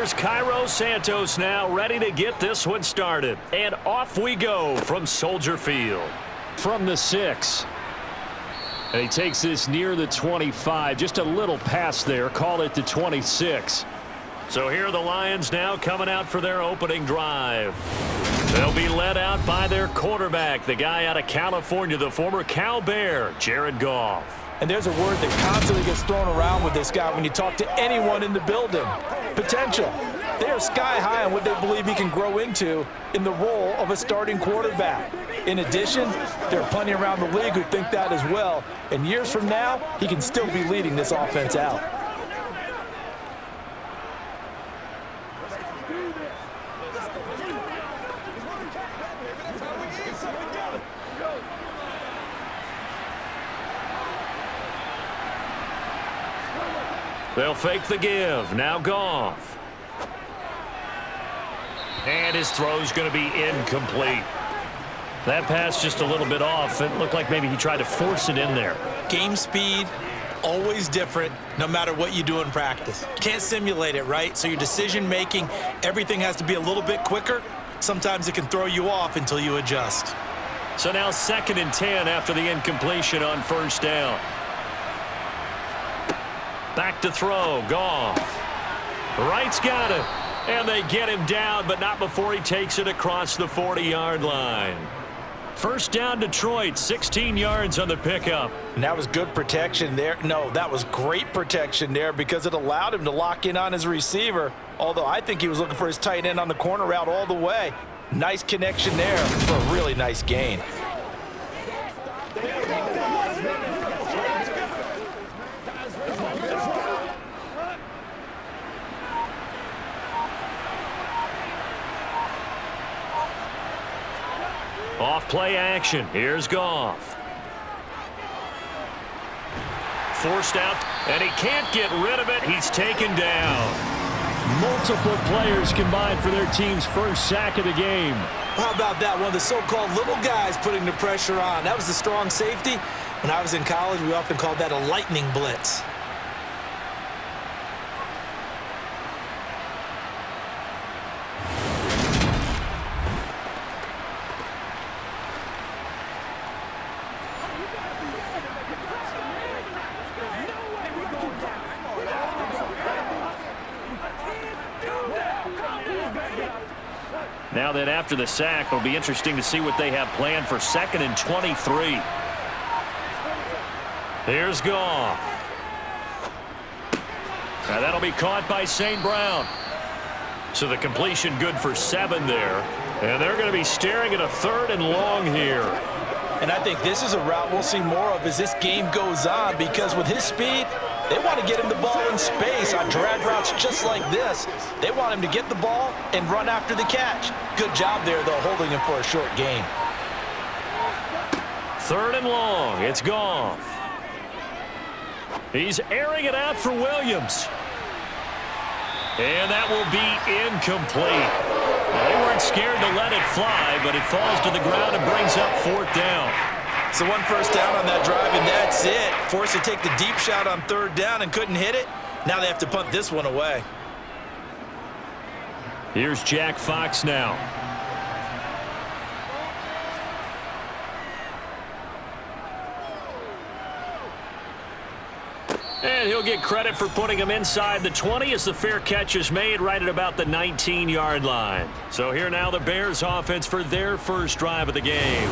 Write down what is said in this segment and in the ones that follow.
Here's Cairo Santos now ready to get this one started. And off we go from Soldier Field. From the 6. And he takes this near the 25. Just a little pass there. Call it the 26. So here are the Lions now coming out for their opening drive. They'll be led out by their quarterback, the guy out of California, the former Cal Bear, Jared Goff. And there's a word that constantly gets thrown around with this guy when you talk to anyone in the building. Potential. They are sky high on what they believe he can grow into in the role of a starting quarterback. In addition, there are plenty around the league who think that as well. And years from now, he can still be leading this offense out. They'll fake the give. Now Goff. And his throw's going to be incomplete. That pass just a little bit off. It looked like maybe he tried to force it in there. Game speed, always different, no matter what you do in practice. Can't simulate it, right? So your decision-making, everything has to be a little bit quicker. Sometimes it can throw you off until you adjust. So now 2nd and 10 after the incompletion on first down. Back to throw. Goff. Wright's got it. And they get him down, but not before he takes it across the 40-yard line. First down, Detroit, 16 yards on the pickup. And that was good protection there. No, that was great protection there because it allowed him to lock in on his receiver, although I think he was looking for his tight end on the corner route all the way. Nice connection there for a really nice gain. Off play action. Here's Goff. Forced out, and he can't get rid of it. He's taken down. Multiple players combined for their team's first sack of the game. How about that? One of the so-called little guys putting the pressure on. That was the strong safety. When I was in college, we often called that a lightning blitz. Now that after the sack, it'll be interesting to see what they have planned for 2nd and 23. Here's Goff. Now that'll be caught by St. Brown. So the completion good for 7 there. And they're going to be staring at a 3rd and long here. And I think this is a route we'll see more of as this game goes on because with his speed, they want to get him the ball in space on drag routes just like this. They want him to get the ball and run after the catch. Good job there, though, holding him for a short gain. 3rd and long. It's Goff. He's airing it out for Williams. And that will be incomplete. Well, they weren't scared to let it fly, but it falls to the ground and brings up 4th down. So 1 first down on that drive, and that's it. Forced to take the deep shot on 3rd down and couldn't hit it. Now they have to punt this one away. Here's Jack Fox now. And he'll get credit for putting him inside the 20 as the fair catch is made right at about the 19-yard line. So here now the Bears offense for their first drive of the game.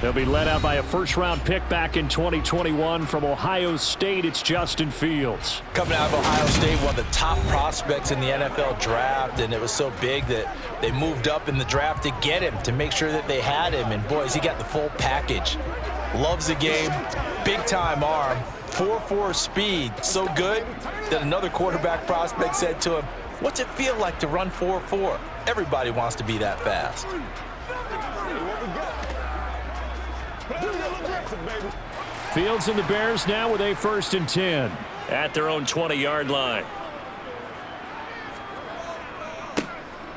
They'll be led out by a first-round pick back in 2021 from Ohio State. It's Justin Fields. Coming out of Ohio State, one of the top prospects in the NFL draft, and it was so big that they moved up in the draft to get him, to make sure that they had him. And, boys, he got the full package. Loves the game, big-time arm, 4.4 speed. So good that another quarterback prospect said to him, "What's it feel like to run 4.4? Everybody wants to be that fast." Fields and the Bears now with a 1st and 10 at their own 20-yard line.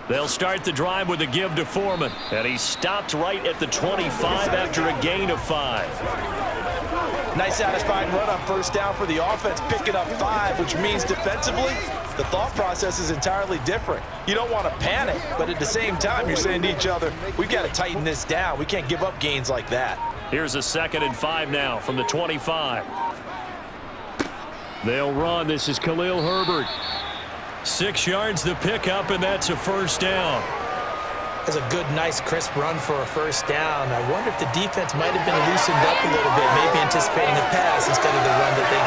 They'll start the drive with a give to Foreman. And he stopped right at the 25 after a gain of 5. Nice satisfying run on first down for the offense, picking up 5, which means defensively, the thought process is entirely different. You don't want to panic, but at the same time, you're saying to each other, we've got to tighten this down. We can't give up gains like that. Here's a 2nd and 5 now from the 25. They'll run. This is Khalil Herbert. 6 yards the pickup, and that's a first down. That's a good, nice, crisp run for a first down. I wonder if the defense might have been loosened up a little bit, maybe anticipating a pass instead of the run that they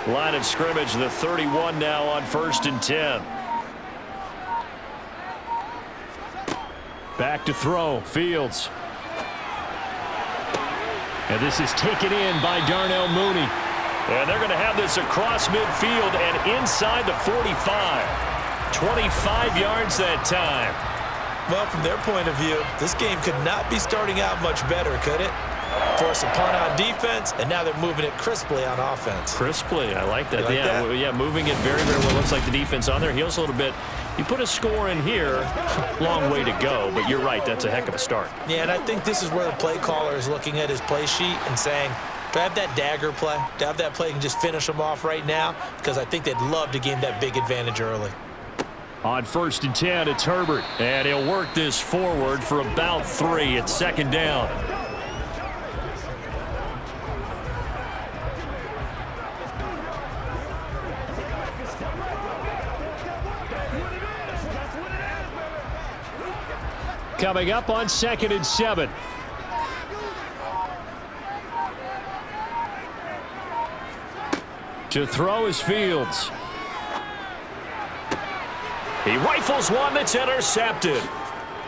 got. Line of scrimmage, the 31 now on 1st and 10. Back to throw, Fields. And this is taken in by Darnell Mooney. And they're going to have this across midfield and inside the 45. 25 yards that time. Well, from their point of view, this game could not be starting out much better, could it? Force a punt on defense, and now they're moving it crisply on offense. Crisply, I like that. Like that? Yeah, moving it very, very well. Looks like the defense on their heels a little bit. You put a score in here, long way to go, but you're right, that's a heck of a start. Yeah, and I think this is where the play caller is looking at his play sheet and saying, do I have that dagger play? Do I have that play and just finish them off right now? Because I think they'd love to gain that big advantage early. On 1st and 10, it's Herbert, and he'll work this forward for about 3. It's 2nd down. Coming up on 2nd and 7. To throw is Fields. He rifles one that's intercepted.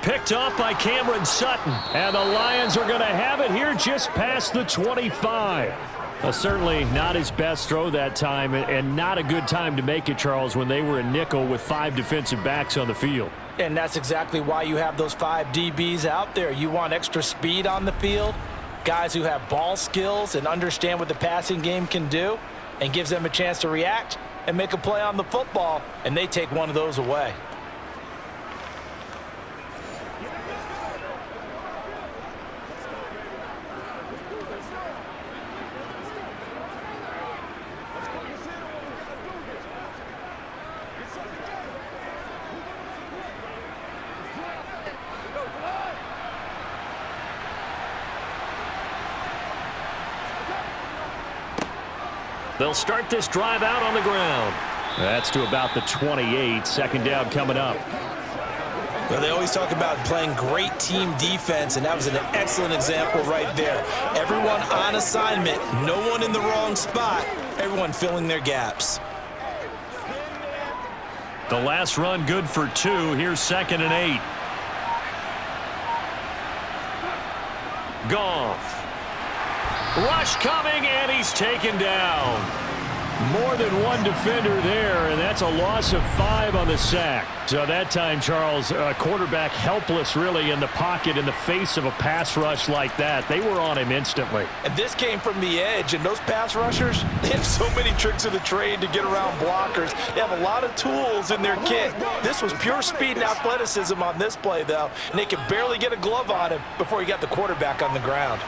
Picked off by Cameron Sutton. And the Lions are going to have it here just past the 25. Certainly not his best throw that time, and not a good time to make it, Charles, when they were in nickel with 5 defensive backs on the field. And that's exactly why you have those 5 DBs out there. You want extra speed on the field, guys who have ball skills and understand what the passing game can do, and gives them a chance to react and make a play on the football, and they take one of those away. They'll start this drive out on the ground. That's to about the 28. 2nd down coming up. Well, they always talk about playing great team defense, and that was an excellent example right there. Everyone on assignment, no one in the wrong spot, everyone filling their gaps. The last run good for 2. Here's 2nd and 8. Goff. Rush coming, and he's taken down. More than one defender there, and that's a loss of 5 on the sack. So that time, Charles, quarterback helpless really in the pocket in the face of a pass rush like that. They were on him instantly. And this came from the edge, and those pass rushers, they have so many tricks of the trade to get around blockers. They have a lot of tools in their kit. This was pure speed and athleticism on this play, though, and they could barely get a glove on him before he got the quarterback on the ground.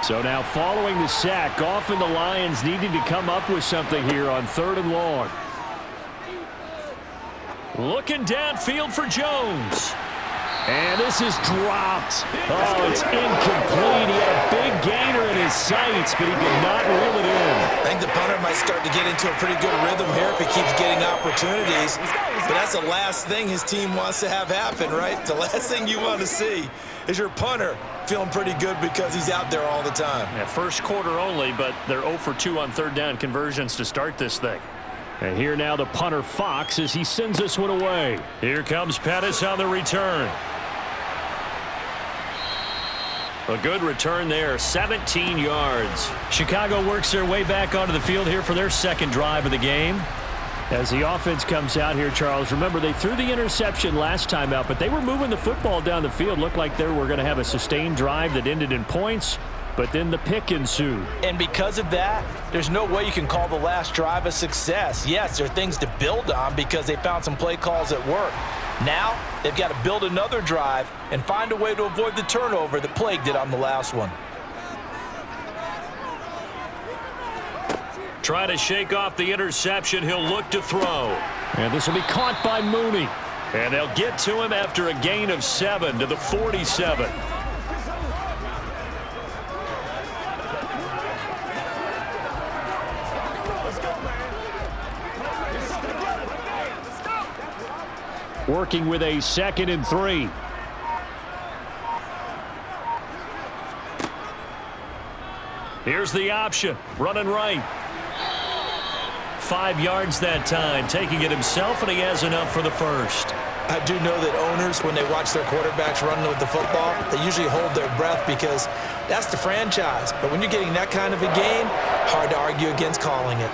So now following the sack, Goff and the Lions needing to come up with something here on 3rd and long. Looking downfield for Jones. And this is dropped. Oh, it's incomplete. He had a big gainer in his sights, but he could not reel it in. I think the punter might start to get into a pretty good rhythm here if he keeps getting opportunities. But that's the last thing his team wants to have happen, right? The last thing you want to see is your punter feeling pretty good because he's out there all the time. Yeah, first quarter only, but they're 0 for 2 on 3rd down conversions to start this thing. And here now the punter, Fox, as he sends this one away. Here comes Pettis on the return. A good return there, 17 yards. Chicago works their way back onto the field here for their 2nd drive of the game. As the offense comes out here, Charles, remember they threw the interception last time out, but they were moving the football down the field. Looked like they were going to have a sustained drive that ended in points, but then the pick ensued. And because of that, there's no way you can call the last drive a success. Yes, there are things to build on because they found some play calls that work. Now, they've got to build another drive and find a way to avoid the turnover that plagued it on the last one. Trying to shake off the interception. He'll look to throw. And this will be caught by Mooney. And they'll get to him after a gain of 7 to the 47. Working with a 2nd and 3. Here's the option. Running right. 5 yards that time, taking it himself, and he has enough for the first. I do know that owners, when they watch their quarterbacks run with the football, they usually hold their breath because that's the franchise. But when you're getting that kind of a game, hard to argue against calling it.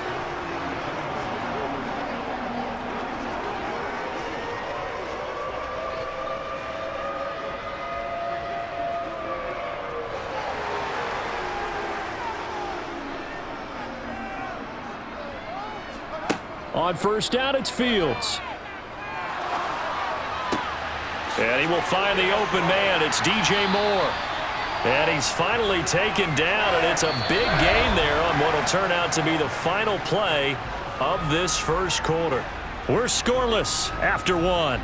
On first down, it's Fields. And he will find the open man. It's DJ Moore. And he's finally taken down, and it's a big gain there on what will turn out to be the final play of this first quarter. We're scoreless after 1.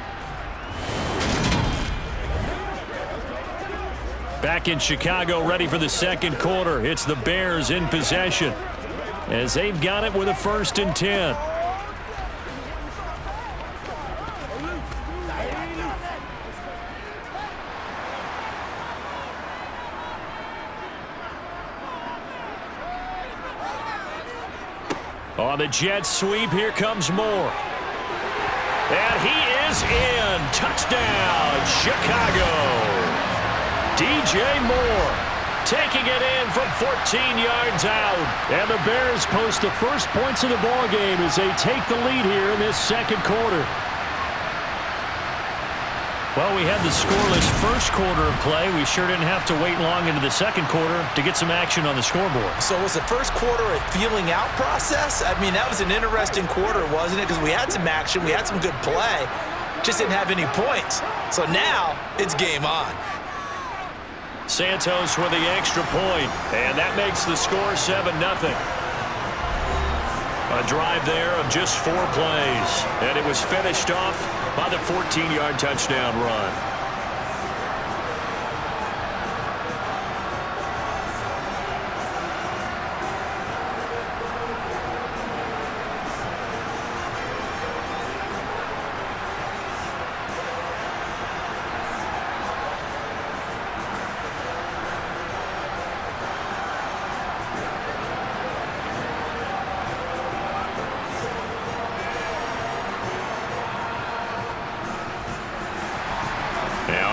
Back in Chicago, ready for the second quarter. It's the Bears in possession as they've got it with a 1st and 10. On the jet sweep, here comes Moore. And he is in. Touchdown, Chicago. DJ Moore taking it in from 14 yards out. And the Bears post the first points of the ballgame as they take the lead here in this second quarter. Well, we had the scoreless first quarter of play. We sure didn't have to wait long into the second quarter to get some action on the scoreboard. So was the first quarter a feeling out process? I mean, that was an interesting quarter, wasn't it? Because we had some action, we had some good play, just didn't have any points. So now it's game on. Santos with the extra point, and that makes the score 7-0. A drive there of just 4 plays, and it was finished off by the 14-yard touchdown run.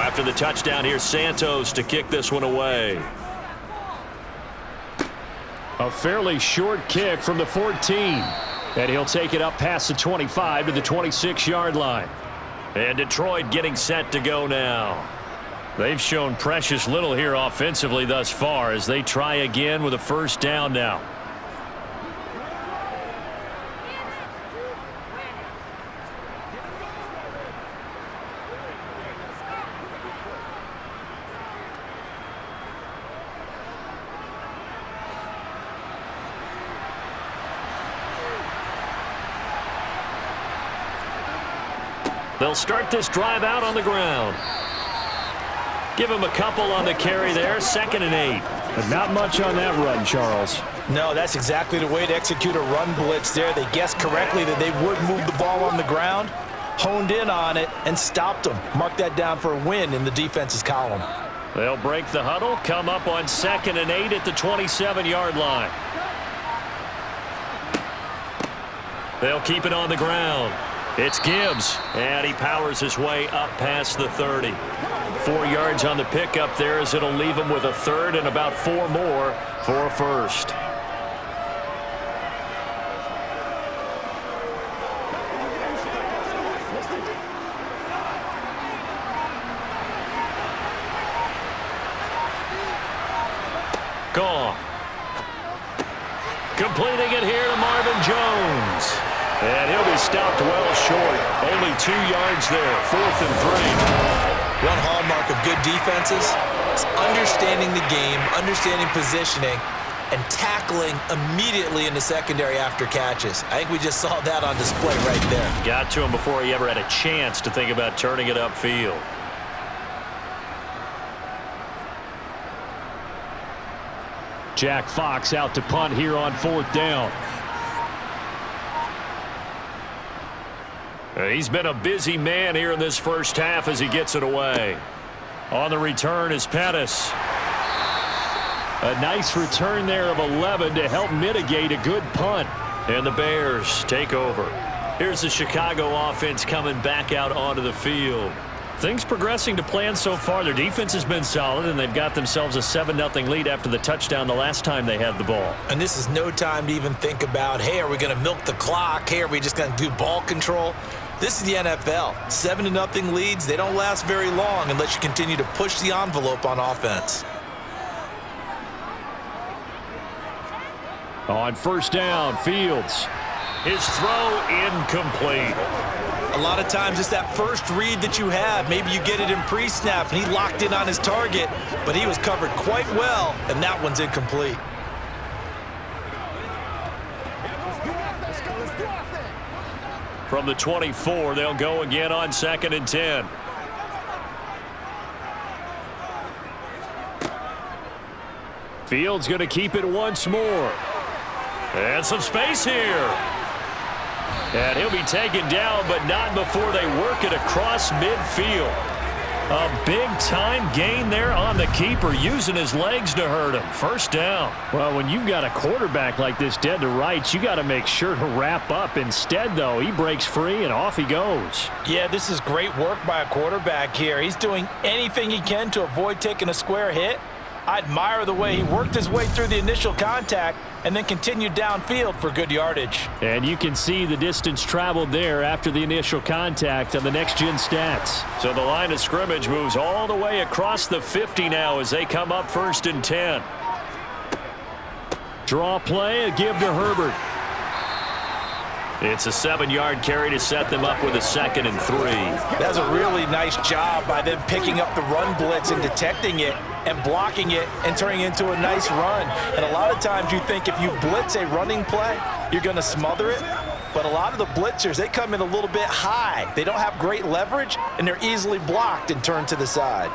After the touchdown, here's Santos to kick this one away. A fairly short kick from the 14. And he'll take it up past the 25 to the 26-yard line. And Detroit getting set to go now. They've shown precious little here offensively thus far as they try again with a first down now. They'll start this drive out on the ground. Give him a couple on the carry there, 2nd and 8. But not much on that run, Charles. No, that's exactly the way to execute a run blitz there. They guessed correctly that they would move the ball on the ground, honed in on it, and stopped them. Mark that down for a win in the defense's column. They'll break the huddle, come up on 2nd and 8 at the 27-yard line. They'll keep it on the ground. It's Gibbs, and he powers his way up past the 30. 4 yards on the pickup there as it'll leave him with a 3rd and about 4 more for a first. Gone. Completing it here to Marvin Jones. And he'll be stopped well short. Only 2 yards there. 4th and 3. One hallmark of good defenses is understanding the game, understanding positioning, and tackling immediately in the secondary after catches. I think we just saw that on display right there. Got to him before he ever had a chance to think about turning it upfield. Jack Fox out to punt here on 4th down. He's been a busy man here in this first half as he gets it away. On the return is Pettis. A nice return there of 11 to help mitigate a good punt. And the Bears take over. Here's the Chicago offense coming back out onto the field. Things progressing to plan so far. Their defense has been solid, and they've got themselves a 7-0 lead after the touchdown the last time they had the ball. And this is no time to even think about, hey, are we going to milk the clock? Hey, are we just going to do ball control? This is the NFL. 7-0 leads, they don't last very long unless you continue to push the envelope on offense. On 1st down, Fields. His throw incomplete. A lot of times it's that first read that you have. Maybe you get it in pre-snap, and he locked in on his target, but he was covered quite well, and that one's incomplete. From the 24, they'll go again on 2nd and 10. Fields going to keep it once more. And some space here. And he'll be taken down, but not before they work it across midfield. A big-time gain there on the keeper, using his legs to hurt him. 1st down. Well, when you've got a quarterback like this dead to rights, you got to make sure to wrap up. Instead, though, he breaks free and off he goes. Yeah, this is great work by a quarterback here. He's doing anything he can to avoid taking a square hit. I admire the way he worked his way through the initial contact and then continued downfield for good yardage. And you can see the distance traveled there after the initial contact on the next-gen stats. So the line of scrimmage moves all the way across the 50 now as they come up 1st and 10. Draw play, a give to Herbert. It's a 7-yard carry to set them up with a 2nd and 3. That's a really nice job by them picking up the run blitz and detecting it and blocking it and turning it into a nice run. And a lot of times you think if you blitz a running play, you're going to smother it. But a lot of the blitzers, they come in a little bit high. They don't have great leverage, and they're easily blocked and turned to the side.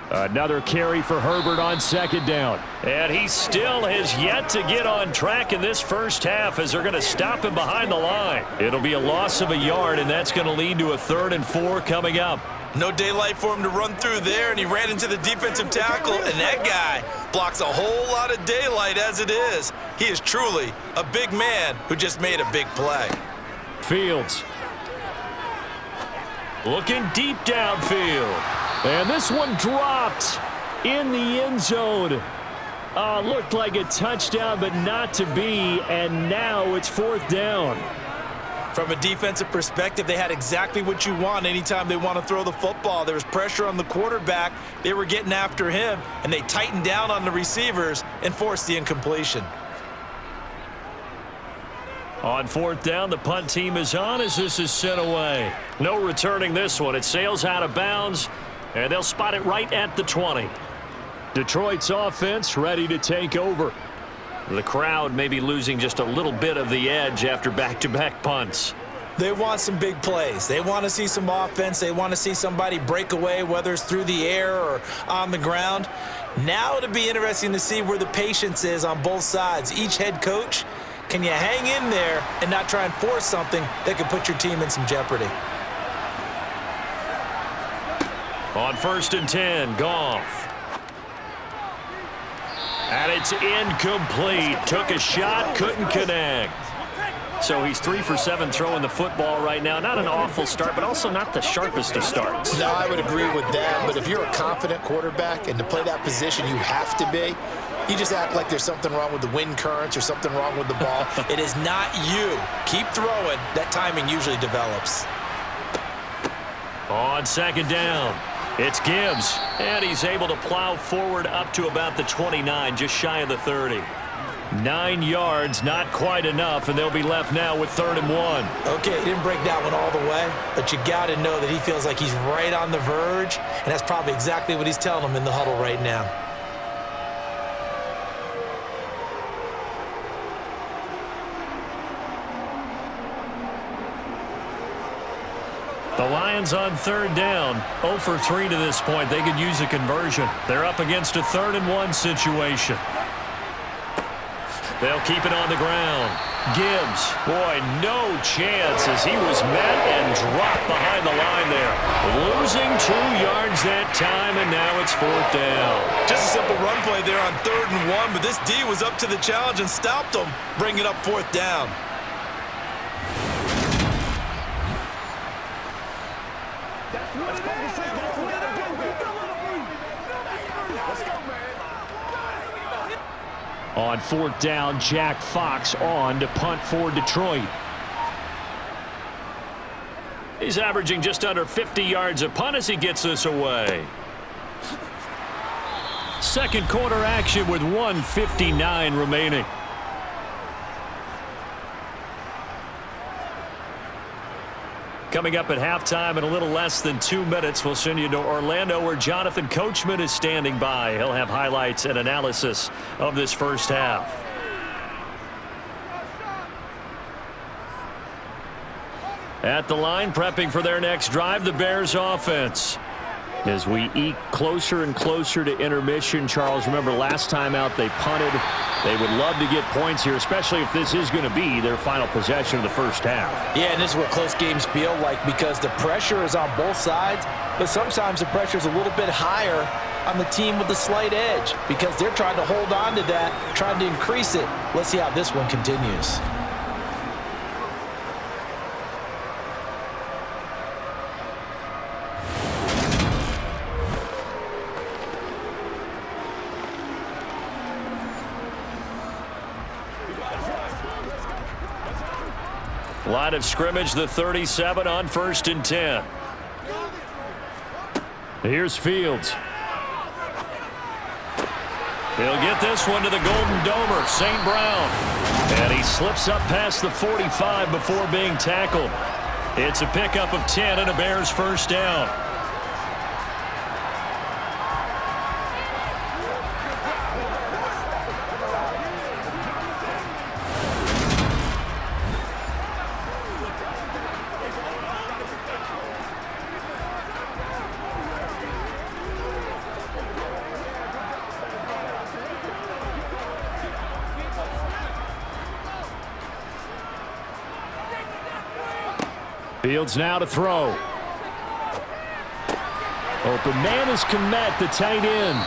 Another carry for Herbert on 2nd down. And he still has yet to get on track in this first half as they're going to stop him behind the line. It'll be a loss of a yard, and that's going to lead to a 3rd and 4 coming up. No daylight for him to run through there, and he ran into the defensive tackle, and that guy blocks a whole lot of daylight as it is. He is truly a big man who just made a big play. Fields. Looking deep downfield. And this one dropped in the end zone. Looked like a touchdown, but not to be, and now it's 4th down. From a defensive perspective, they had exactly what you want anytime they want to throw the football. There was pressure on the quarterback. They were getting after him, and they tightened down on the receivers and forced the incompletion. On 4th down, the punt team is on as this is sent away. No returning this one. It sails out of bounds, and they'll spot it right at the 20. Detroit's offense ready to take over. The crowd may be losing just a little bit of the edge after back-to-back punts. They want some big plays. They want to see some offense. They want to see somebody break away, whether it's through the air or on the ground. Now it'll be interesting to see where the patience is on both sides. Each head coach, can you hang in there and not try and force something that could put your team in some jeopardy? On 1st and 10, Goff. And it's incomplete. Took a shot, couldn't connect. So he's 3 for 7 throwing the football right now. Not an awful start, but also not the sharpest of starts. No, I would agree with that. But if you're a confident quarterback and to play that position you have to be, you just act like there's something wrong with the wind currents or something wrong with the ball. It is not you. Keep throwing. That timing usually develops. On 2nd down. It's Gibbs, and he's able to plow forward up to about the 29, just shy of the 30. 9 yards, not quite enough, and they'll be left now with 3rd and 1. Okay, he didn't break that one all the way, but you got to know that he feels like he's right on the verge, and that's probably exactly what he's telling them in the huddle right now. The Lions on 3rd down, 0 for 3 to this point. They could use a conversion. They're up against a 3rd and 1 situation. They'll keep it on the ground. Gibbs, boy, no chance as he was met and dropped behind the line there. Losing 2 yards that time, and now it's 4th down. Just a simple run play there on 3rd and 1, but this D was up to the challenge and stopped them, bringing up 4th down. On 4th down, Jack Fox on to punt for Detroit. He's averaging just under 50 yards a punt as he gets this away. Second quarter action with 1:59 remaining. Coming up at halftime in a little less than 2 minutes, we'll send you to Orlando where Jonathan Coachman is standing by. He'll have highlights and analysis of this first half. At the line, prepping for their next drive, the Bears offense. As we eke closer and closer to intermission, Charles, remember last time out they punted. They would love to get points here, especially if this is going to be their final possession of the first half. Yeah, and this is what close games feel like because the pressure is on both sides, but sometimes the pressure is a little bit higher on the team with the slight edge because they're trying to hold on to that, trying to increase it. Let's see how this one continues. Line of scrimmage, the 37 on 1st and 10. Here's Fields. He'll get this one to the Golden Domer, St. Brown. And he slips up past the 45 before being tackled. It's a pickup of 10 and a Bears first down. Fields now to throw. Open man is Kmet, the tight end.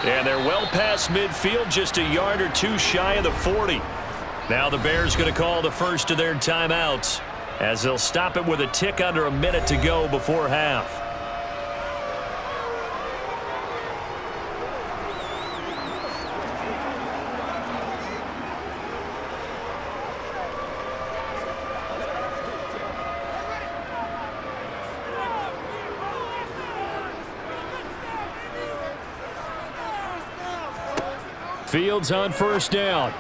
And they're well past midfield, just a yard or two shy of the 40. Now the Bears going to call the first of their timeouts as they'll stop it with a tick under a minute to go before half. Fields on first down.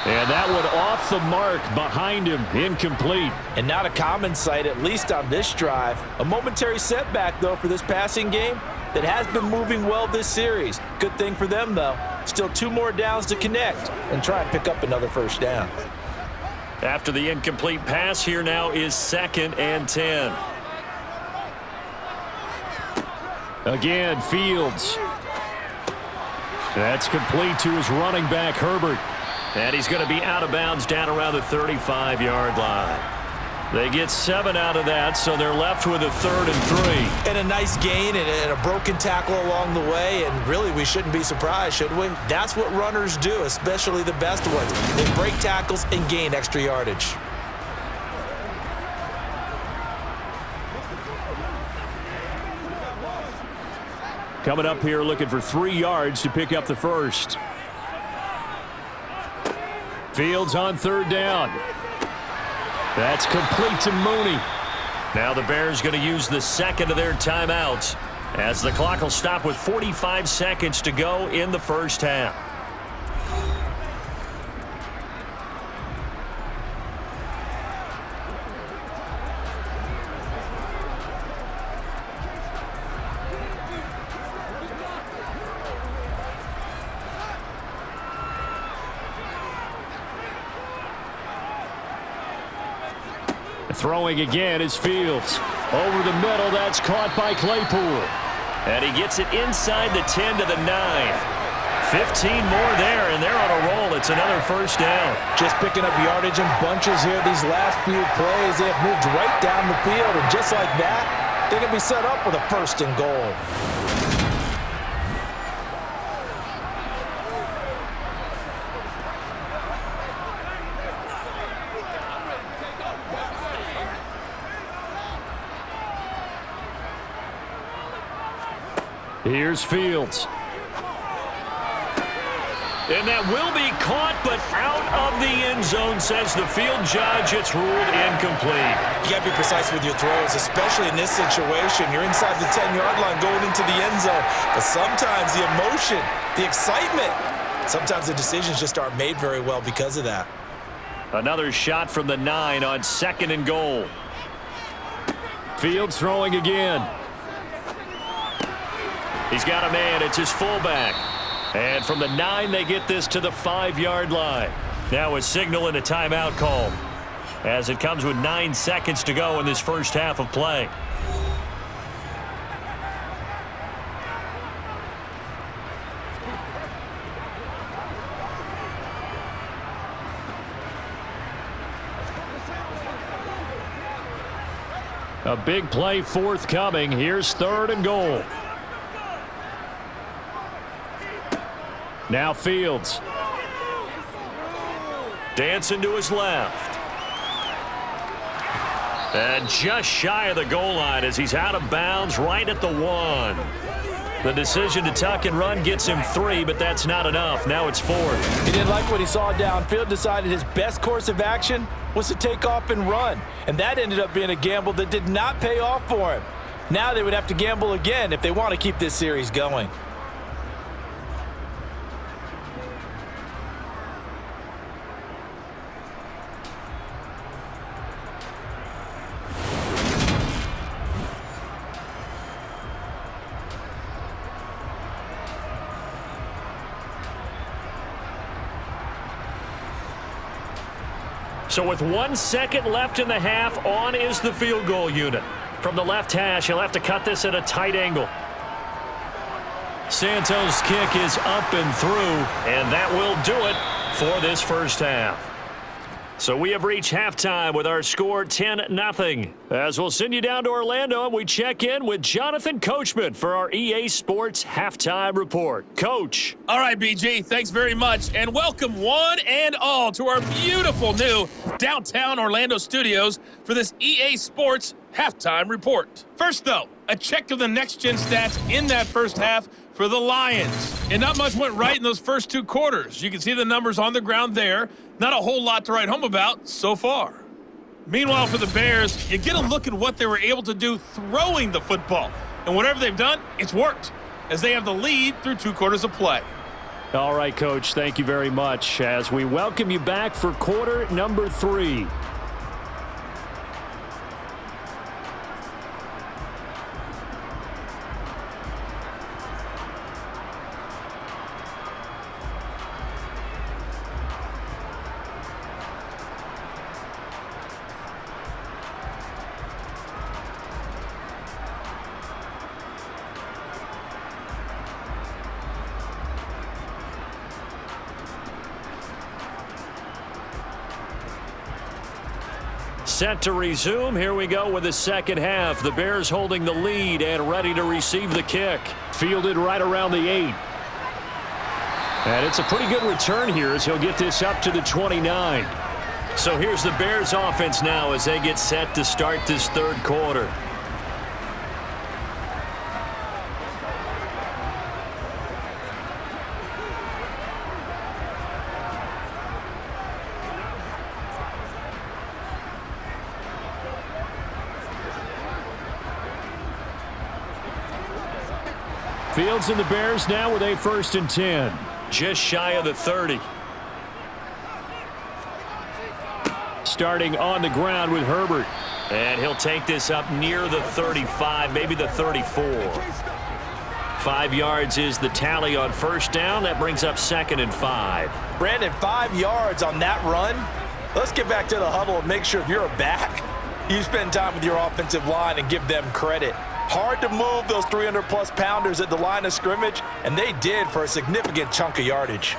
And that one off the mark behind him, incomplete. And not a common sight, at least on this drive. A momentary setback, though, for this passing game that has been moving well this series. Good thing for them, though. Still 2 more downs to connect and try and pick up another first down. After the incomplete pass, here now is 2nd and 10. Again, Fields. That's complete to his running back, Herbert. And he's going to be out of bounds down around the 35-yard line. They get 7 out of that, so they're left with a 3rd and 3. And a nice gain and a broken tackle along the way, and really we shouldn't be surprised, should we? That's what runners do, especially the best ones. They break tackles and gain extra yardage. Coming up here looking for 3 yards to pick up the first. Fields on 3rd down. That's complete to Mooney. Now the Bears going to use the second of their timeouts. as the clock will stop with 45 seconds to go in the first half. Throwing again is Fields. Over the middle, that's caught by Claypool. And he gets it inside the 10 to the 9. 15 more there, and they're on a roll. It's another first down. Just picking up yardage in bunches here these last few plays. They have moved right down the field, and just like that, they can be set up with a first and goal. Here's Fields. And that will be caught, but out of the end zone, says the field judge. It's ruled incomplete. You got to be precise with your throws, especially in this situation. You're inside the 10-yard line going into the end zone. But sometimes the emotion, the excitement, sometimes the decisions just aren't made very well because of that. Another shot from the 9 on 2nd and goal. Fields throwing again. He's got a man. It's his fullback. And from the 9, they get this to the 5-yard line. Now a signal and a timeout call as it comes with 9 seconds to go in this first half of play. A big play forthcoming. Here's 3rd and goal. Now Fields. Dancing to his left. And just shy of the goal line as he's out of bounds right at the 1. The decision to tuck and run gets him 3, but that's not enough. Now it's 4th. He didn't like what he saw downfield, decided his best course of action was to take off and run. And that ended up being a gamble that did not pay off for him. Now they would have to gamble again if they want to keep this series going. So with 1 second left in the half, on is the field goal unit. From the left hash, he'll have to cut this at a tight angle. Santos' kick is up and through, and that will do it for this first half. So we have reached halftime with our score 10-0. As we'll send you down to Orlando, and we check in with Jonathan Coachman for our EA Sports Halftime Report. Coach. All right, BG, thanks very much, and welcome one and all to our beautiful new downtown Orlando studios for this EA Sports Halftime Report. First, though, a check of the next-gen stats in that first half for the Lions. And not much went right in those first 2 quarters. You can see the numbers on the ground there. Not a whole lot to write home about so far. Meanwhile, for the Bears, you get a look at what they were able to do throwing the football. And whatever they've done, it's worked, as they have the lead through 2 quarters of play. All right, Coach, thank you very much as we welcome you back for quarter number 3. Set to resume. Here we go with the second half. The Bears holding the lead and ready to receive the kick. Fielded right around the 8. And it's a pretty good return here as he'll get this up to the 29. So here's the Bears offense now as they get set to start this third quarter. Fields and the Bears now with a 1st and 10. Just shy of the 30. Starting on the ground with Herbert. And he'll take this up near the 35, maybe the 34. 5 yards is the tally on 1st down. That brings up 2nd and 5. Brandon, 5 yards on that run. Let's get back to the huddle and make sure if you're a back, you spend time with your offensive line and give them credit. Hard to move those 300-plus pounders at the line of scrimmage, and they did for a significant chunk of yardage.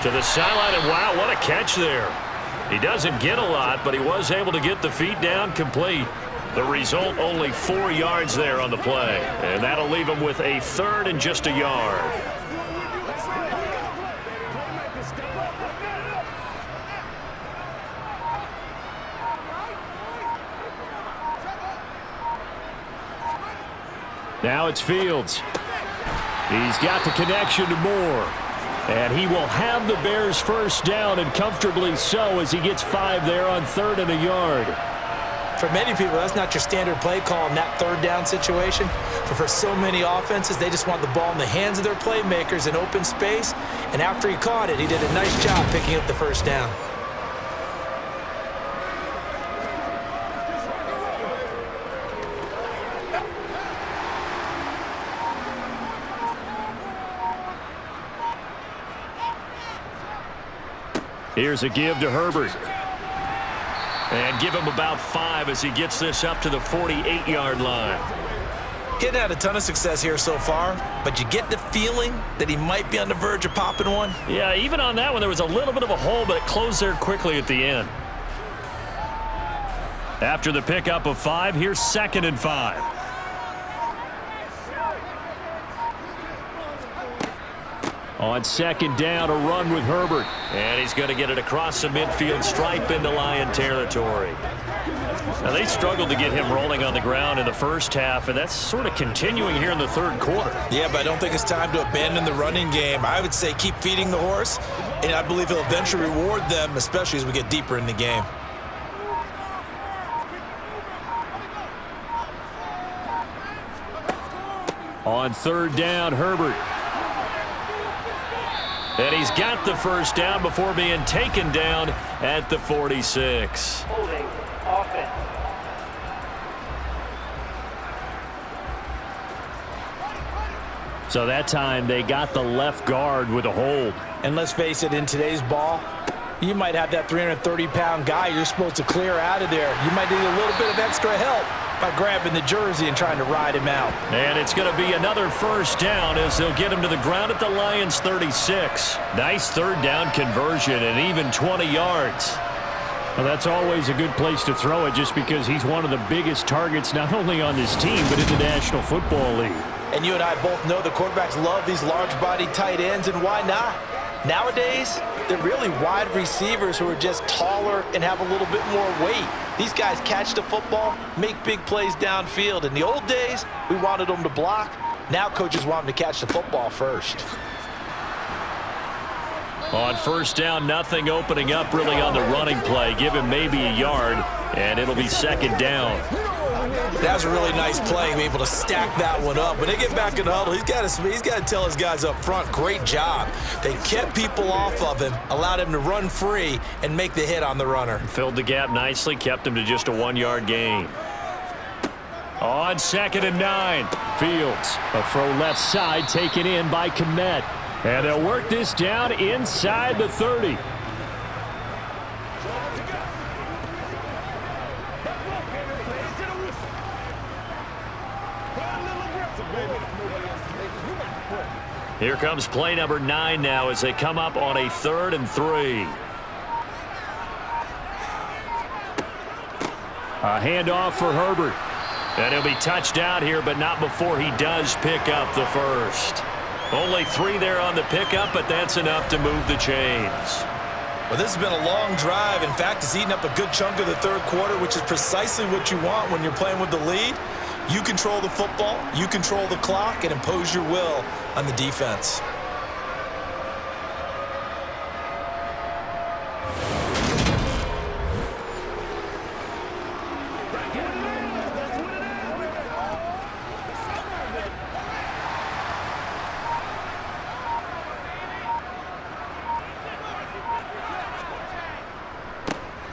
To the sideline, and wow, what a catch there. He doesn't get a lot, but he was able to get the feet down complete. The result, only 4 yards there on the play, and that'll leave him with a 3rd and just a yard. Now it's Fields. He's got the connection to Moore. And he will have the Bears 1st down, and comfortably so, as he gets 5 there on 3rd and a yard. For many people, that's not your standard play call in that 3rd down situation. But for so many offenses, they just want the ball in the hands of their playmakers in open space. And after he caught it, he did a nice job picking up the 1st down. Here's a give to Herbert. And give him about 5 as he gets this up to the 48-yard line. He hadn't had a ton of success here so far, but you get the feeling that he might be on the verge of popping one. Yeah, even on that one, there was a little bit of a hole, but it closed there quickly at the end. After the pickup of 5, here's 2nd and 5. On 2nd down, a run with Herbert. And he's going to get it across the midfield stripe into Lion territory. Now, they struggled to get him rolling on the ground in the 1st half, and that's sort of continuing here in the 3rd quarter. Yeah, but I don't think it's time to abandon the running game. I would say keep feeding the horse, and I believe he'll eventually reward them, especially as we get deeper in the game. On 3rd down, Herbert. And he's got the 1st down before being taken down at the 46. Holding offense. So that time they got the left guard with a hold. And let's face it, in today's ball, you might have that 330-pound guy you're supposed to clear out of there. You might need a little bit of extra help by grabbing the jersey and trying to ride him out. And it's going to be another 1st down as they'll get him to the ground at the Lions' 36. Nice 3rd down conversion and even 20 yards. Well, that's always a good place to throw it just because he's one of the biggest targets not only on this team but in the National Football League. And you and I both know the quarterbacks love these large-bodied tight ends, and why not? Nowadays, they're really wide receivers who are just taller and have a little bit more weight. These guys catch the football, make big plays downfield. In the old days, we wanted them to block. Now coaches want them to catch the football first. On 1st down, nothing opening up really on the running play. Give him maybe a yard, and it'll be 2nd down. That was a really nice play, being able to stack that one up. When they get back in the huddle, he's got to tell his guys up front, great job. They kept people off of him, allowed him to run free, and make the hit on the runner. Filled the gap nicely, kept him to just a 1-yard gain. On 2nd and 9, Fields, a throw left side taken in by Kmet. And they'll work this down inside the 30. Here comes play number 9 now as they come up on a 3rd and 3. A handoff for Herbert. And he'll be touched out here, but not before he does pick up the 1st. Only 3 there on the pickup, but that's enough to move the chains. Well, this has been a long drive. In fact, it's eaten up a good chunk of the 3rd quarter, which is precisely what you want when you're playing with the lead. You control the football, you control the clock, and impose your will on the defense.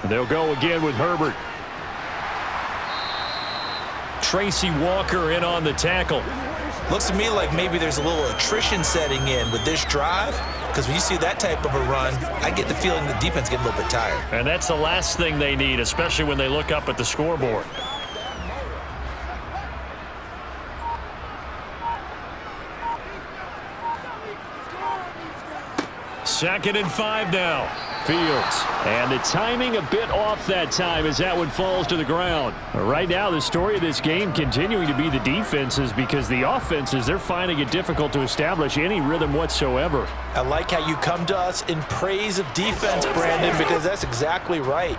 They'll go again with Herbert. Tracy Walker in on the tackle. Looks to me like maybe there's a little attrition setting in with this drive, because when you see that type of a run, I get the feeling the defense getting a little bit tired. And that's the last thing they need, especially when they look up at the scoreboard. Second and 5 now. Fields. And the timing a bit off that time as that one falls to the ground. Right now, the story of this game continuing to be the defenses, because the offenses, they're finding it difficult to establish any rhythm whatsoever. I like how you come to us in praise of defense, Brandon, because that's exactly right.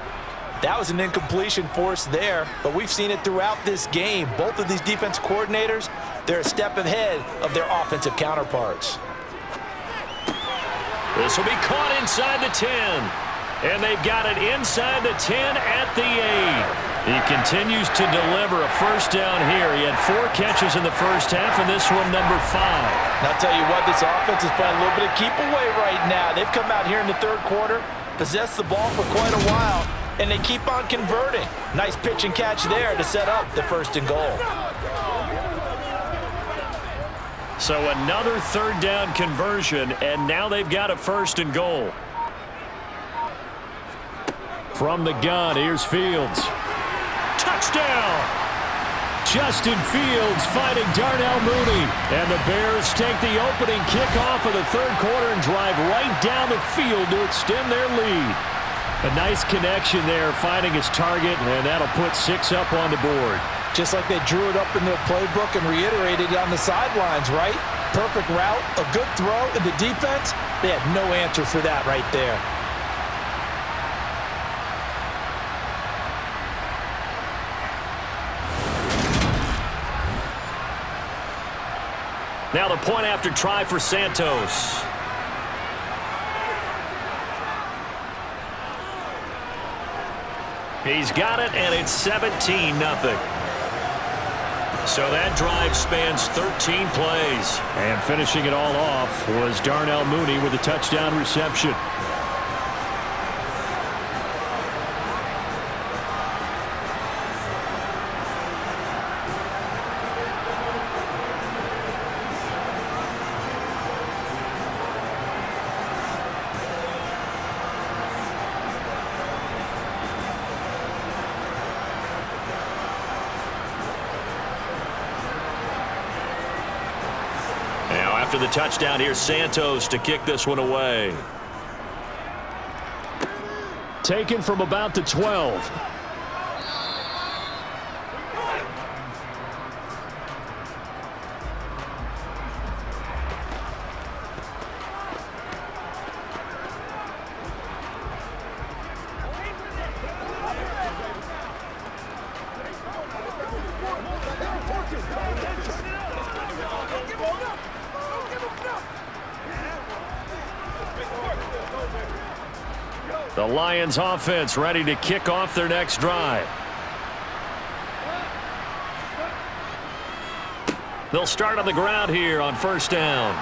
That was an incompletion force there, but we've seen it throughout this game. Both of these defense coordinators, they're a step ahead of their offensive counterparts. This will be caught inside the 10. And they've got it inside the 10 at the 8. He continues to deliver a first down here. He had 4 catches in the first half, and this one number 5. And I'll tell you what, this offense is playing a little bit of keep away right now. They've come out here in the third quarter, possessed the ball for quite a while, and they keep on converting. Nice pitch and catch there to set up the first and goal. So another third down conversion, and now they've got a first and goal. From the gun, here's Fields. Touchdown! Justin Fields fighting Darnell Mooney. And the Bears take the opening kickoff of the third quarter and drive right down the field to extend their lead. A nice connection there, finding his target, and that'll put 6 up on the board. Just like they drew it up in their playbook and reiterated it on the sidelines, right? Perfect route, a good throw, and the defense, they had no answer for that right there. Now the point after try for Santos. He's got it, and it's 17-0. So that drive spans 13 plays. And finishing it all off was Darnell Mooney with a touchdown reception. After the touchdown, here's Santos to kick this one away. Taken from about the 12. The Lions offense ready to kick off their next drive. They'll start on the ground here on first down.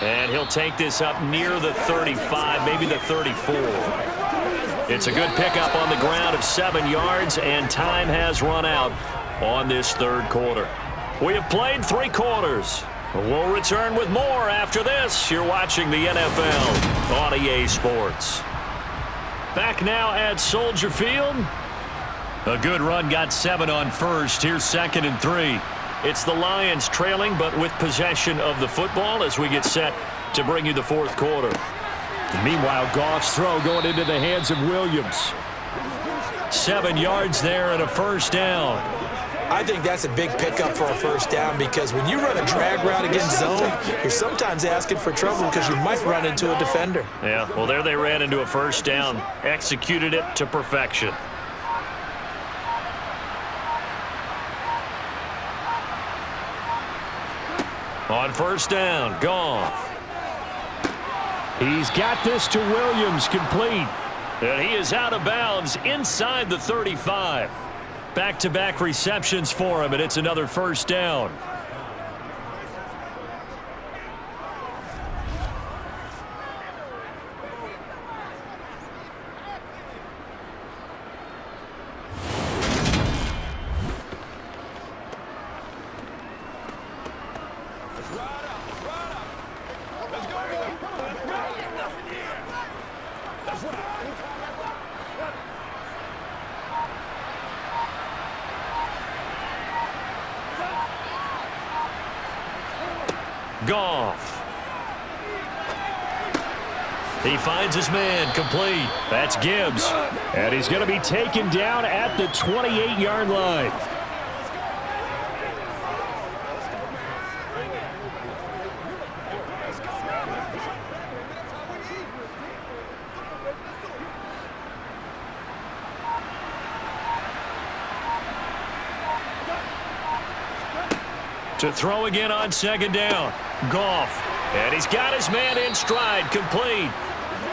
And he'll take this up near the 35, maybe the 34. It's a good pickup on the ground of 7 yards, and time has run out on this third quarter. We have played 3 quarters. We'll return with more after this. You're watching the NFL on EA Sports. Back now at Soldier Field. A good run, got 7 on first. Here's second and 3. It's the Lions trailing, but with possession of the football as we get set to bring you the fourth quarter. Meanwhile, Goff's throw going into the hands of Williams. 7 yards there and a first down. I think that's a big pickup for a first down, because when you run a drag route against zone, you're sometimes asking for trouble because you might run into a defender. Yeah, well, there they ran into a first down. Executed it to perfection. On first down, Goff. He's got this to Williams, complete. And he is out of bounds inside the 35. Back-to-back receptions for him, and it's another first down. Goff. He finds his man, complete. That's Gibbs. And he's going to be taken down at the 28-yard line. To throw again on second down. Goff. And he's got his man in stride, complete.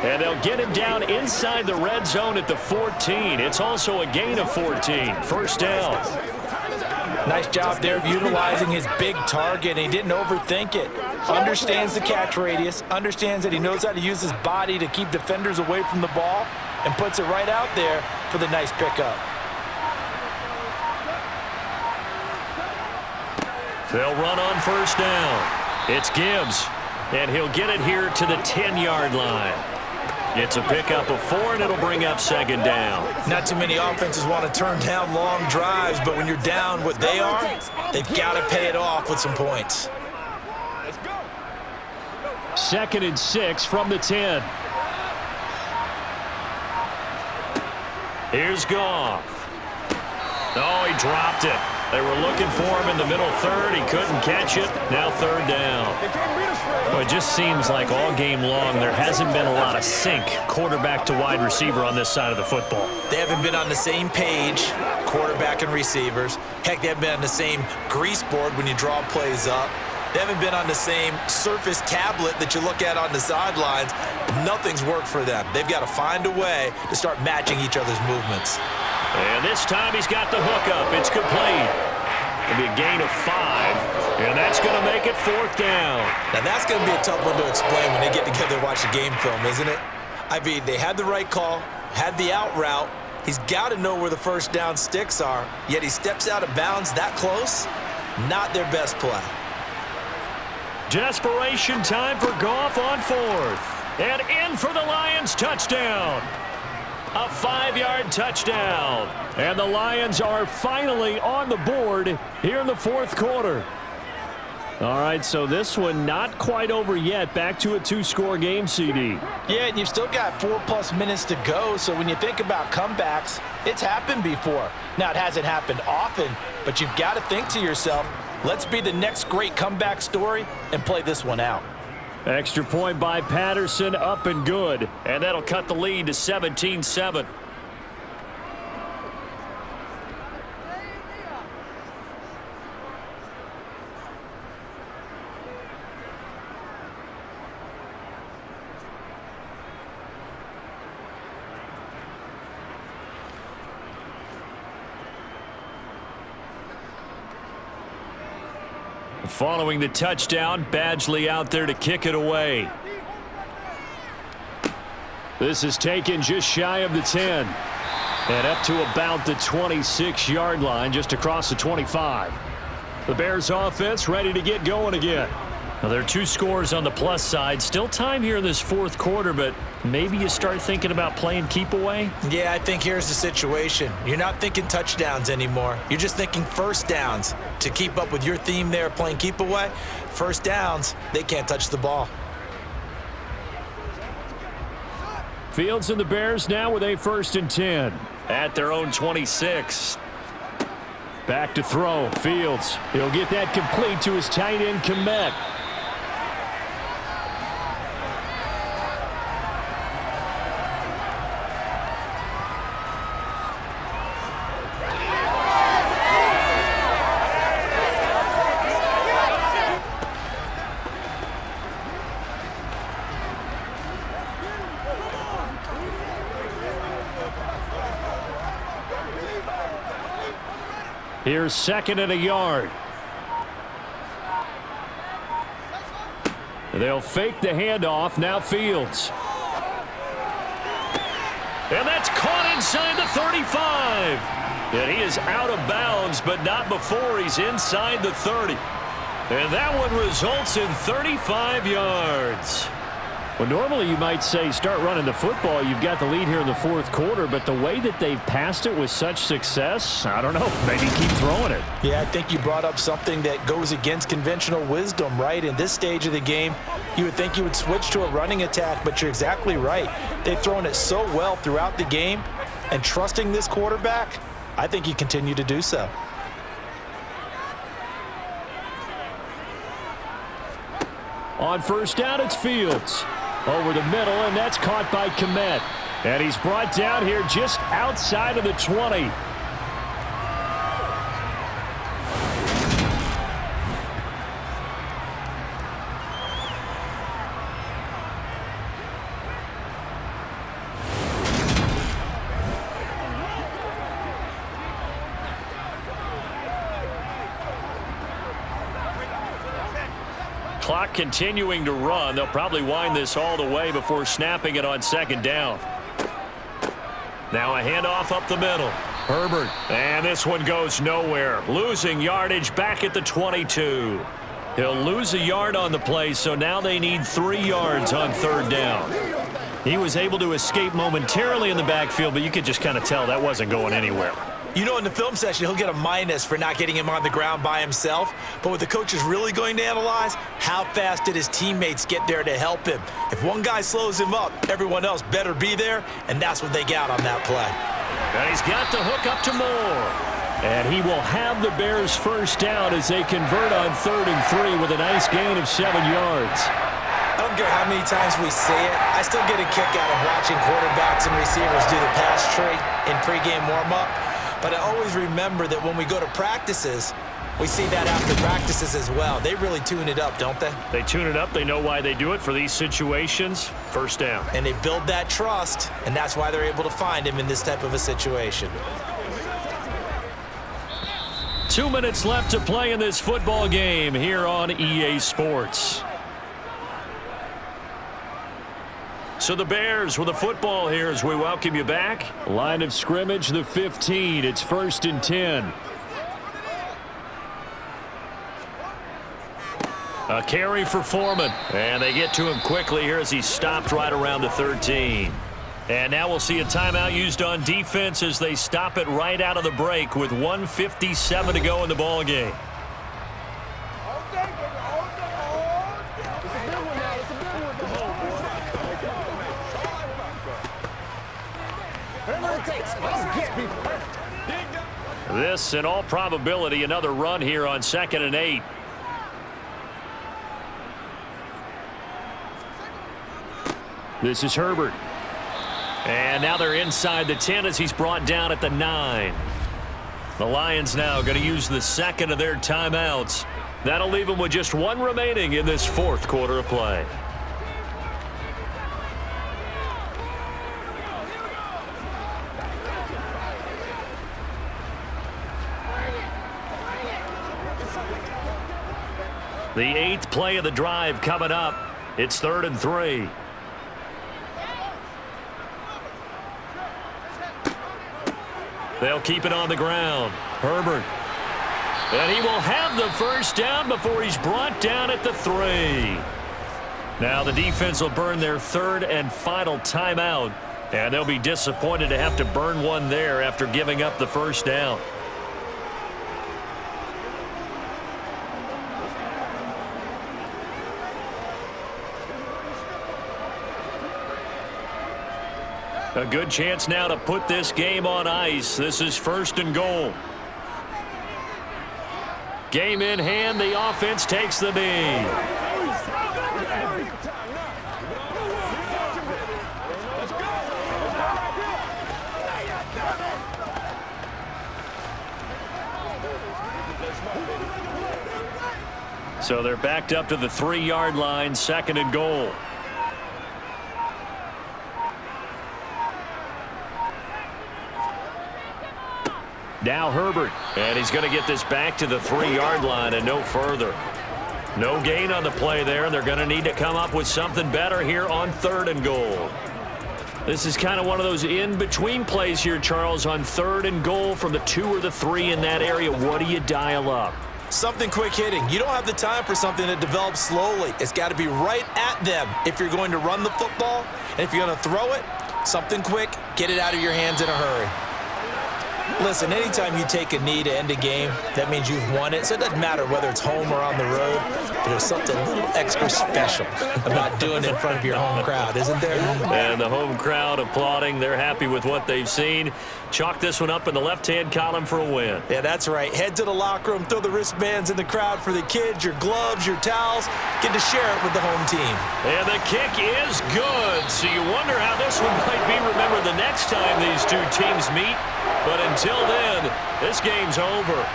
And they'll get him down inside the red zone at the 14. It's also a gain of 14. First down. Nice job there of utilizing his big target. He didn't overthink it. Understands the catch radius. Understands that he knows how to use his body to keep defenders away from the ball. And puts it right out there for the nice pickup. They'll run on first down. It's Gibbs. And he'll get it here to the 10-yard line. It's a pickup of 4, and it'll bring up second down. Not too many offenses want to turn down long drives, but when you're down what they are, they've got to pay it off with some points. 2nd and 6 from the 10. Here's Goff. Oh, he dropped it. They were looking for him in the middle third. He couldn't catch it. Now third down. Well, it just seems like all game long there hasn't been a lot of sync quarterback to wide receiver on this side of the football. They haven't been on the same page, quarterback and receivers. Heck, they haven't been on the same grease board when you draw plays up. They haven't been on the same surface tablet that you look at on the sidelines. Nothing's worked for them. They've got to find a way to start matching each other's movements. And this time he's got the hookup. It's complete. It'll be a gain of 5, and that's going to make it 4th down. Now that's going to be a tough one to explain when they get together and watch the game film, isn't it? I mean, they had the right call, had the out route. He's got to know where the first down sticks are, yet he steps out of bounds that close. Not their best play. Desperation time for Goff on 4th. And in for the Lions touchdown. A 5-yard touchdown. And the Lions are finally on the board here in the 4th quarter. All right, so this one not quite over yet. Back to a 2-score game, CD. Yeah, and you've still got 4+ minutes to go, so when you think about comebacks, it's happened before. Now, it hasn't happened often, but you've got to think to yourself, let's be the next great comeback story and play this one out. Extra point by Patterson, up and good. And that'll cut the lead to 17-7. Following the touchdown, Badgley out there to kick it away. This is taken just shy of the 10. And up to about the 26-yard line, just across the 25. The Bears offense ready to get going again. Now, there are 2 scores on the plus side. Still time here in this 4th quarter, but maybe you start thinking about playing keep away? Yeah, I think here's the situation. You're not thinking touchdowns anymore. You're just thinking first downs. To keep up with your theme there, playing keep away, first downs, they can't touch the ball. Fields and the Bears now with a 1st and 10 at their own 26. Back to throw. Fields. He'll get that complete to his tight end, Kmet. Here's 2nd and a yard. They'll fake the handoff. Now Fields. And that's caught inside the 35. And he is out of bounds, but not before he's inside the 30. And that one results in 35 yards. Well, normally you might say start running the football. You've got the lead here in the fourth quarter, but the way that they've passed it with such success, I don't know, maybe keep throwing it. Yeah, I think you brought up something that goes against conventional wisdom, right? In this stage of the game, you would think you would switch to a running attack, but you're exactly right. They've thrown it so well throughout the game, and trusting this quarterback, I think you continue to do so. On first down, it's Fields. Over the middle, and that's caught by Kmet. And he's brought down here just outside of the 20. Clock continuing to run. They'll probably wind this all the way before snapping it on second down. Now a handoff up the middle. Herbert. And this one goes nowhere. Losing yardage back at the 22. He'll lose a yard on the play, so now they need 3 yards on third down. He was able to escape momentarily in the backfield, but you could just kind of tell that wasn't going anywhere. You know, in the film session, he'll get a minus for not getting him on the ground by himself. But what the coach is really going to analyze, how fast did his teammates get there to help him? If one guy slows him up, everyone else better be there, and that's what they got on that play. And he's got the hook up to Moore. And he will have the Bears first down as they convert on 3rd and 3 with a nice gain of 7 yards. I don't care how many times we say it, I still get a kick out of watching quarterbacks and receivers do the pass tree in pregame warm-up. But I always remember that when we go to practices, we see that after practices as well. They really tune it up, don't they? They tune it up. They know why they do it for these situations. First down. And they build that trust, and that's why they're able to find him in this type of a situation. 2 minutes left to play in this football game here on EA Sports. So the Bears with the football here as we welcome you back. Line of scrimmage, the 15. It's 1st and 10. A carry for Foreman. And they get to him quickly here as he stopped right around the 13. And now we'll see a timeout used on defense as they stop it right out of the break with 1:57 to go in the ball game. This, in all probability, another run here on 2nd and 8. This is Herbert. And now they're inside the 10 as he's brought down at the 9. The Lions now going to use the second of their timeouts. That'll leave them with just 1 remaining in this 4th quarter of play. The 8th play of the drive coming up. It's 3rd and 3. They'll keep it on the ground. Herbert. And he will have the first down before he's brought down at the 3. Now the defense will burn their 3rd and final timeout. And they'll be disappointed to have to burn one there after giving up the first down. A good chance now to put this game on ice. This is 1st and goal. Game in hand. The offense takes the knee. So they're backed up to the 3-yard line. 2nd and goal. Now Herbert, and he's going to get this back to the 3-yard line and no further. No gain on the play there, and they're going to need to come up with something better here on 3rd and goal. This is kind of one of those in-between plays here, Charles, on 3rd and goal from the 2 or the 3 in that area. What do you dial up? Something quick hitting. You don't have the time for something that develops slowly. It's got to be right at them if you're going to run the football. And if you're going to throw it, something quick, get it out of your hands in a hurry. Listen, anytime you take a knee to end a game, that means you've won it. So it doesn't matter whether it's home or on the road, but there's something a little extra special about doing it in front of your home crowd, isn't there? And the home crowd applauding. They're happy with what they've seen. Chalk this one up in the left-hand column for a win. Yeah, that's right. Head to the locker room, throw the wristbands in the crowd for the kids, your gloves, your towels. Get to share it with the home team. And the kick is good. So you wonder how this one might be remembered the next time these two teams meet. But until then, this game's over.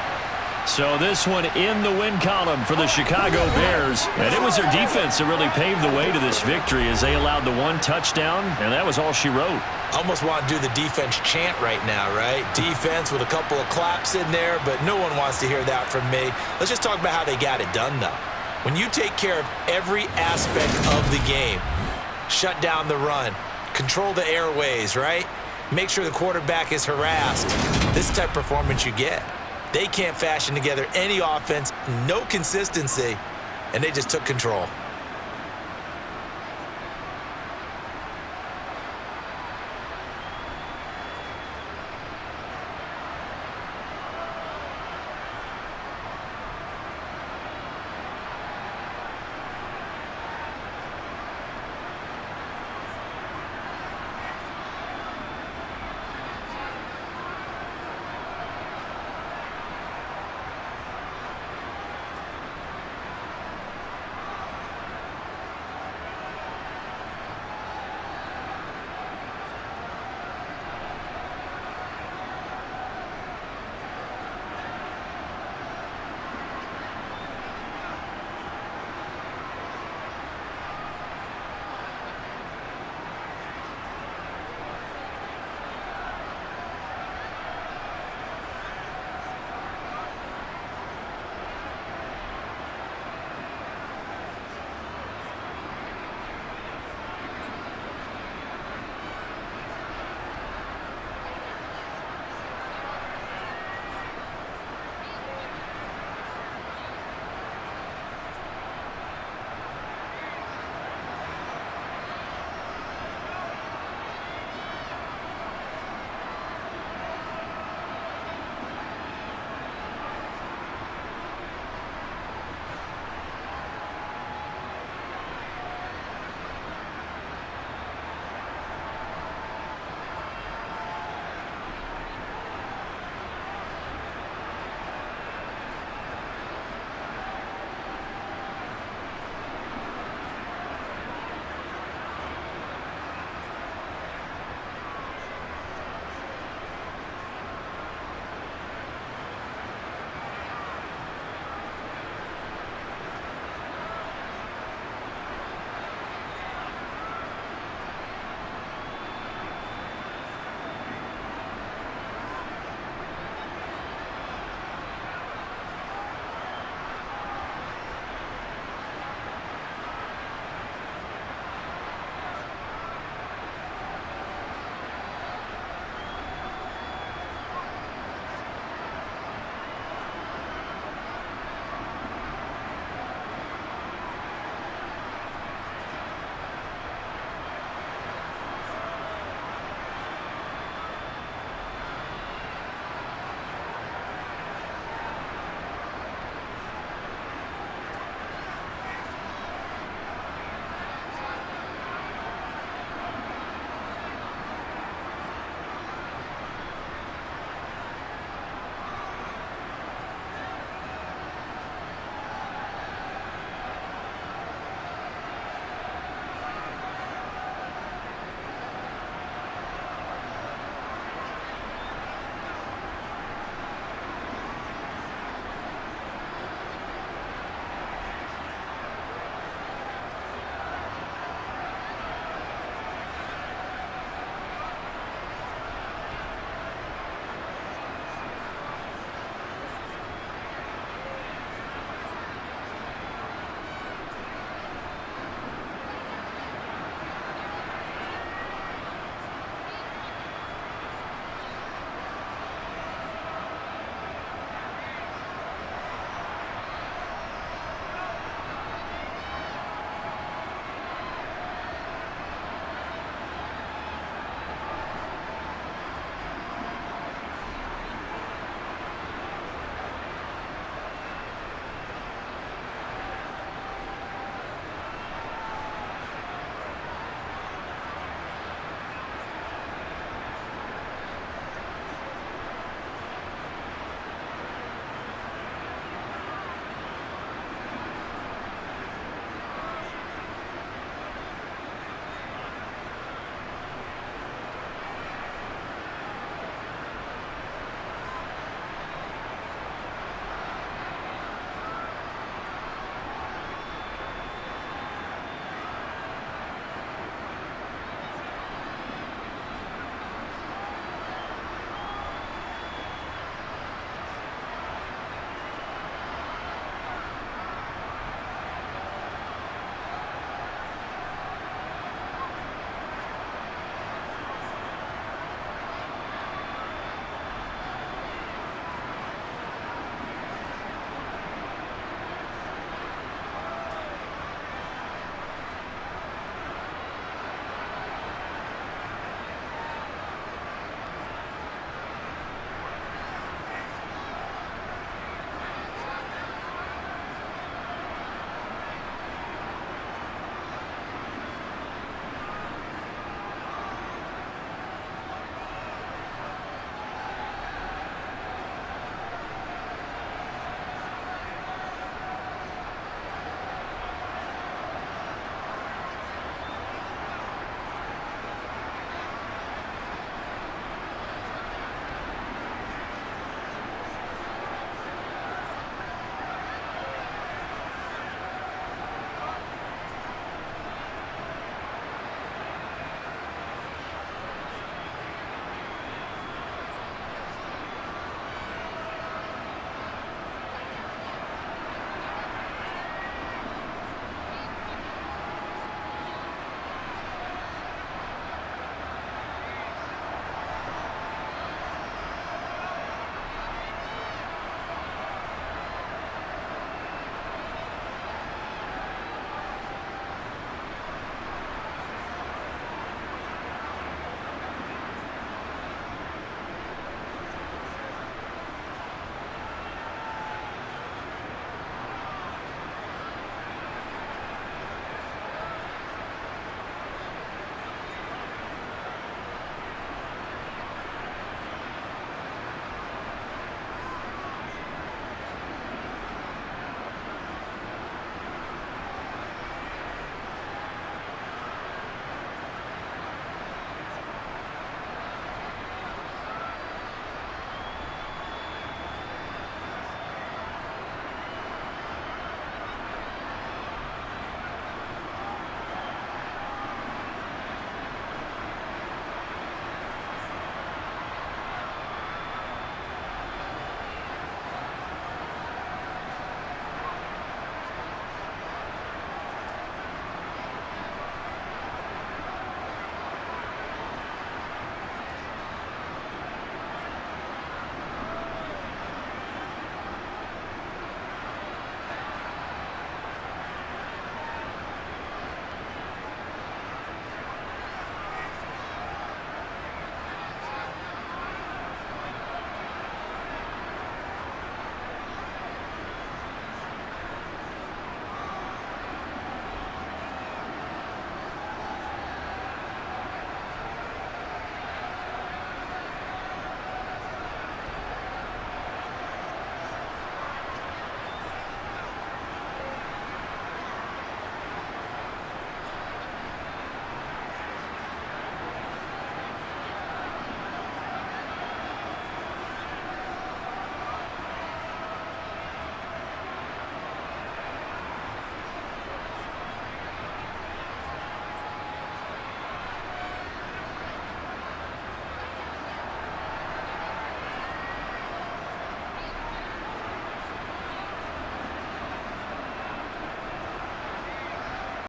So this one in the win column for the Chicago Bears. And it was their defense that really paved the way to this victory as they allowed the one touchdown, and that was all she wrote. Almost want to do the defense chant right now, right? Defense with a couple of claps in there, but no one wants to hear that from me. Let's just talk about how they got it done, though. When you take care of every aspect of the game, shut down the run, control the airways, right? Make sure the quarterback is harassed. This type of performance you get. They can't fashion together any offense, no consistency, and they just took control.